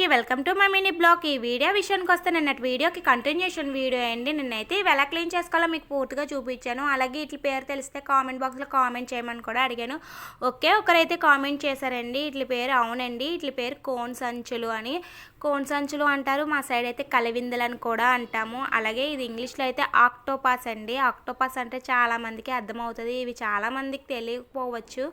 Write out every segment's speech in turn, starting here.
అందరికీ welcome to my mini blog. ఈ video విషయానికి వస్తే నిన్నటి వీడియోకి కంటిన్యూషన్ వీడియో అండి. నిన్నైతే ఇవి ఎలా క్లీన్ చేసుకోవాలో మీకు పూర్తిగా చూపించాను. అలాగే ఇట్ల పేరు తెలిస్తే కామెంట్ బాక్స్లో కామెంట్ చేయమని కూడా అడిగాను. ఒకరైతే కామెంట్ చేశారండి, ఇట్ల పేరు అవునండి, ఇట్ల పేరు కోన్ సంచులు అని. కోన్ సంచులు అంటారు, మా సైడ్ అయితే కలివిందలు అని కూడా అంటాము. అలాగే ఇది ఇంగ్లీష్లో అయితే ఆక్టోపాస్ అండి. ఆక్టోపాస్ అంటే చాలామందికి అర్థమవుతుంది, ఇవి చాలామందికి తెలియకపోవచ్చు.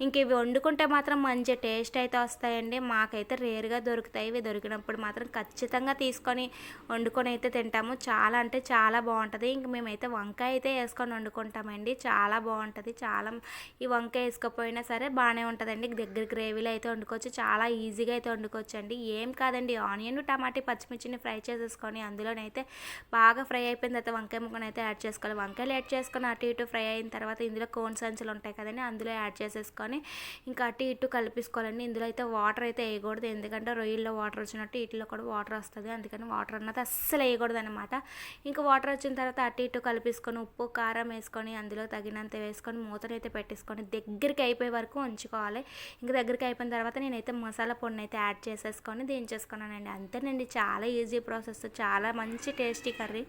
ఇంక ఇవి వండుకుంటే మాత్రం మంచి టేస్ట్ అయితే వస్తాయండి. మాకైతే రేరుగా దొరుకుతాయి. ఇవి దొరికినప్పుడు మాత్రం ఖచ్చితంగా తీసుకొని వండుకొని అయితే తింటాము. చాలా అంటే చాలా బాగుంటుంది. ఇంక మేమైతే వంకాయ అయితే వేసుకొని వండుకుంటామండి, చాలా బాగుంటుంది. ఈ వంకాయ వేసుకోకపోయినా సరే బాగానే ఉంటుందండి. దగ్గర గ్రేవీలో అయితే వండుకోవచ్చు, చాలా ఈజీగా అయితే వండుకోవచ్చు అండి. ఏం కాదండి, ఆనియన్ టమాటా పచ్చిమిర్చిని ఫ్రై చేసేసుకొని అందులోనైతే బాగా ఫ్రై అయిపోయిన తర్వాత వంకాయ ముక్కను అయితే యాడ్ చేసుకోవాలి. వంకాయలు యాడ్ చేసుకొని అటు ఇటు ఫ్రై అయిన తర్వాత ఇందులో కోన్ సంచులు ఉంటాయి కదండి, అందులో యాడ్ చేసేసుకొని ఇంకా అటు ఇటు కలిపేసుకోవాలండి. ఇందులో అయితే వాటర్ అయితే వేయకూడదు, ఎందుకంటే రొయ్యల్లో వాటర్ వచ్చినట్టు వీటిలో కూడా వాటర్ వస్తుంది, అందుకని వాటర్ అన్నది అస్సలు వేయకూడదు అనమాట. ఇంకా వాటర్ వచ్చిన తర్వాత అటు ఇటు కలిపేసుకొని ఉప్పు కారం వేసుకొని అందులో తగినంత వేసుకొని మూతనైతే పెట్టేసుకొని దగ్గరికి అయిపోయే వరకు ఉంచుకోవాలి. ఇంకా దగ్గరికి అయిపోయిన తర్వాత నేనైతే మసాలా పొడిని అయితే యాడ్ చేసేసుకొని దించేసుకున్నానండి. అంతేనండి, చాలా ఈజీ ప్రాసెస్, చాలా మంచి టేస్టీ కర్రీ.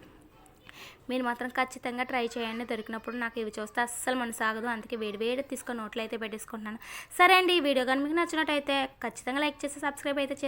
మీరు మాత్రం ఖచ్చితంగా ట్రై చేయండి. దొరికినప్పుడు నాకు ఇవి చూస్తే అస్సలు మనసు ఆగదు, అందుకే వేడి తీసుకొని నోట్లో అయితే పెట్టేసుకుంటున్నాను. సరే అండి, ఈ వీడియో కానీ మీకు నచ్చినట్టయితే ఖచ్చితంగా లైక్ చేసి సబ్స్క్రైబ్ అయితే చేసి